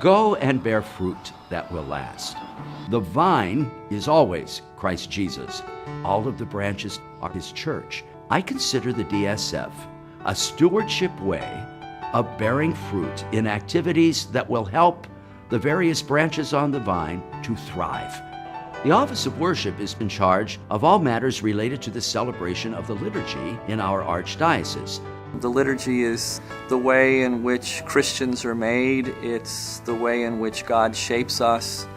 Go and bear fruit that will last. The vine is always Christ Jesus. All of the branches are his church. I consider the DSF a stewardship way of bearing fruit in activities that will help the various branches on the vine to thrive. The Office of Worship is in charge of all matters related to the celebration of the liturgy in our Archdiocese. The liturgy is the way in which Christians are made. It's the way in which God shapes us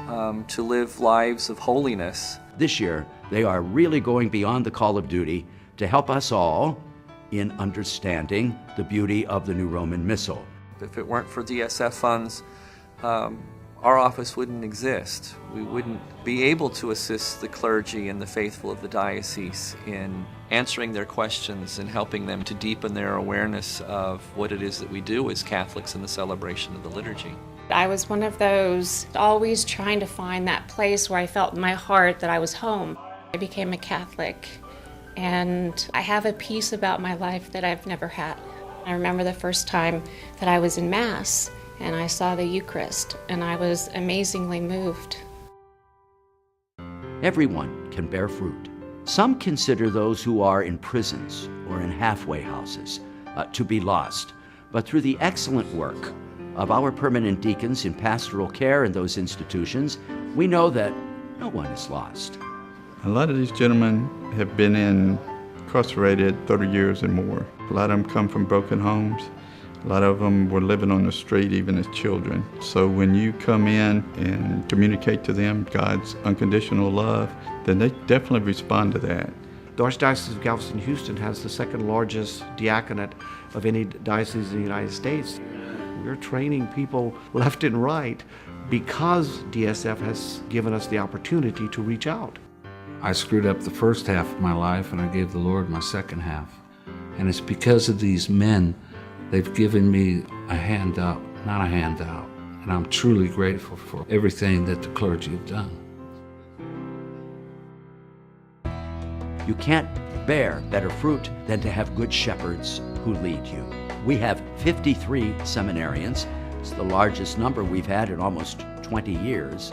to live lives of holiness. This year, they are really going beyond the call of duty to help us all in understanding the beauty of the New Roman Missal. If it weren't for DSF funds, our office wouldn't exist. We wouldn't be able to assist the clergy and the faithful of the diocese in answering their questions and helping them to deepen their awareness of what it is that we do as Catholics in the celebration of the liturgy. I was one of those always trying to find that place where I felt in my heart that I was home. I became a Catholic, and I have a peace about my life that I've never had. I remember the first time that I was in Mass and I saw the Eucharist, and I was amazingly moved. Everyone can bear fruit. Some consider those who are in prisons or in halfway houses to be lost, but through the excellent work of our permanent deacons in pastoral care in those institutions, we know that no one is lost. A lot of these gentlemen have been incarcerated 30 years and more. A lot of them come from broken homes. A lot of them were living on the street even as children. So when you come in and communicate to them God's unconditional love, then they definitely respond to that. The Archdiocese of Galveston-Houston has the second largest diaconate of any diocese in the United States. We're training people left and right because DSF has given us the opportunity to reach out. I screwed up the first half of my life and I gave the Lord my second half. And it's because of these men, they've given me a hand up, not a handout. And I'm truly grateful for everything that the clergy have done. You can't bear better fruit than to have good shepherds who lead you. We have 53 seminarians. It's the largest number we've had in almost 20 years.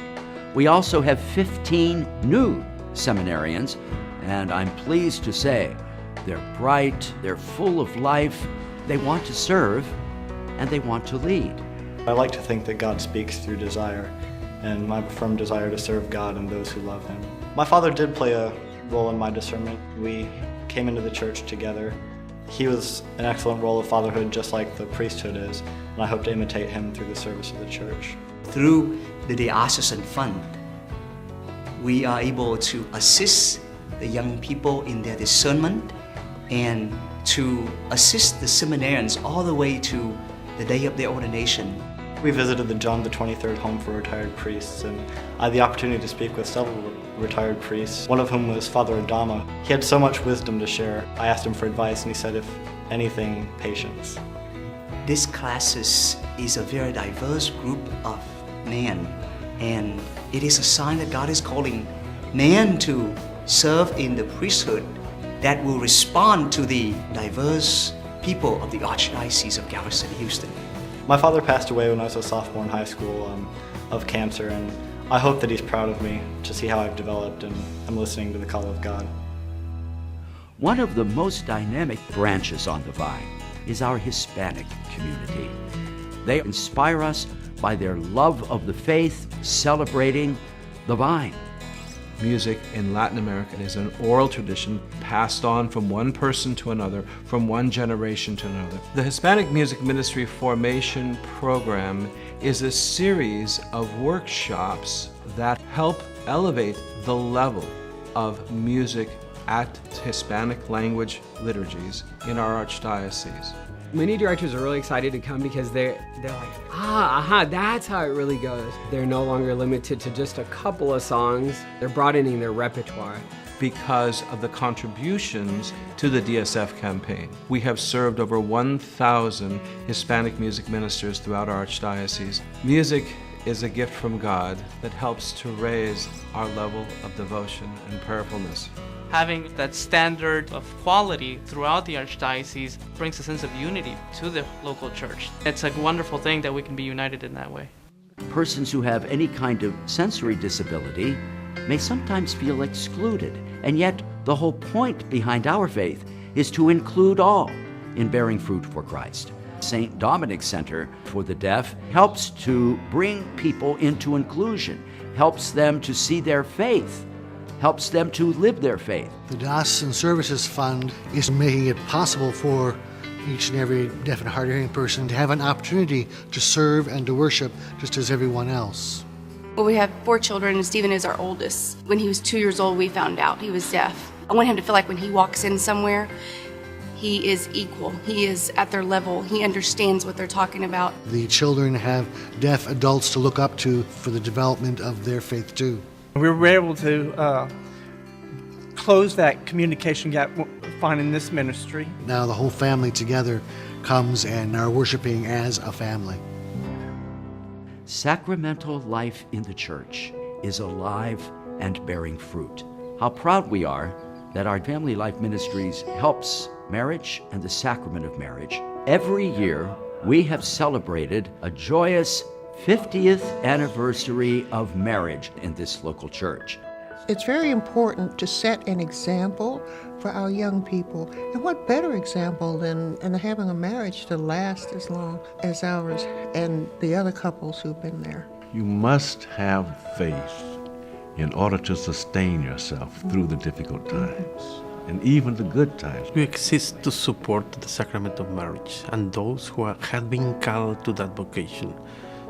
We also have 15 new seminarians, and I'm pleased to say they're bright, they're full of life, they want to serve, and they want to lead. I like to think that God speaks through desire, and my firm desire to serve God and those who love Him. My father did play a role in my discernment. We came into the church together. He was an excellent role of fatherhood, just like the priesthood is, and I hope to imitate him through the service of the church. Through the Diocesan Fund, we are able to assist the young people in their discernment and to assist the seminarians all the way to the day of their ordination. We visited the John the 23rd Home for Retired Priests, and I had the opportunity to speak with several retired priests, one of whom was Father Adama. He had so much wisdom to share. I asked him for advice, and he said, if anything, patience. This classes is a very diverse group of men, and it is a sign that God is calling men to serve in the priesthood that will respond to the diverse people of the Archdiocese of Galveston-Houston. My father passed away when I was a sophomore in high school of cancer, and I hope that he's proud of me to see how I've developed and I'm listening to the call of God. One of the most dynamic branches on the vine is our Hispanic community. They inspire us by their love of the faith, celebrating the vine. Music in Latin America is an oral tradition passed on from one person to another, from one generation to another. The Hispanic Music Ministry Formation Program is a series of workshops that help elevate the level of music at Hispanic language liturgies in our Archdiocese. Many directors are really excited to come because they're like, that's how it really goes. They're no longer limited to just a couple of songs. They're broadening their repertoire. Because of the contributions to the DSF campaign. We have served over 1,000 Hispanic music ministers throughout our Archdiocese. Music is a gift from God that helps to raise our level of devotion and prayerfulness. Having that standard of quality throughout the Archdiocese brings a sense of unity to the local church. It's a wonderful thing that we can be united in that way. Persons who have any kind of sensory disability may sometimes feel excluded, and yet the whole point behind our faith is to include all in bearing fruit for Christ. St. Dominic's Center for the Deaf helps to bring people into inclusion, helps them to see their faith, helps them to live their faith. The Diocesan Services Fund is making it possible for each and every deaf and hard of hearing person to have an opportunity to serve and to worship just as everyone else. Well, we have 4 children, and Stephen is our oldest. When he was 2 years old, we found out he was deaf. I want him to feel like when he walks in somewhere, he is equal. He is at their level. He understands what they're talking about. The children have deaf adults to look up to for the development of their faith too. We were able to close that communication gap finding this ministry. Now the whole family together comes and are worshiping as a family. Sacramental life in the church is alive and bearing fruit. How proud we are that our Family Life Ministries helps marriage and the sacrament of marriage. Every year, we have celebrated a joyous 50th anniversary of marriage in this local church. It's very important to set an example for our young people. And what better example than having a marriage to last as long as ours and the other couples who've been there. You must have faith in order to sustain yourself through the difficult times and even the good times. We exist to support the sacrament of marriage and those who have been called to that vocation.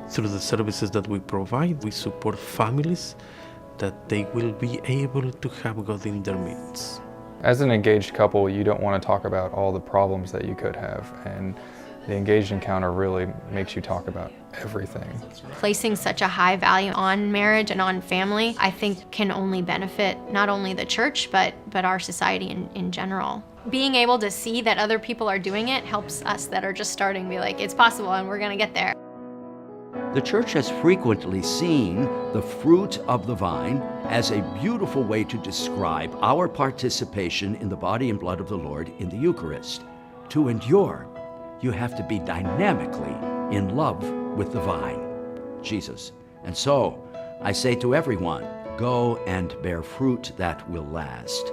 Through the services that we provide, we support families that they will be able to have God in their midst. As an engaged couple, you don't want to talk about all the problems that you could have, and the engaged encounter really makes you talk about everything. Placing such a high value on marriage and on family, I think can only benefit not only the church, but our society in general. Being able to see that other people are doing it helps us that are just starting be like, it's possible and we're going to get there. The church has frequently seen the fruit of the vine as a beautiful way to describe our participation in the body and blood of the Lord in the Eucharist. To endure, you have to be dynamically in love with the vine, Jesus. And so, I say to everyone, go and bear fruit that will last.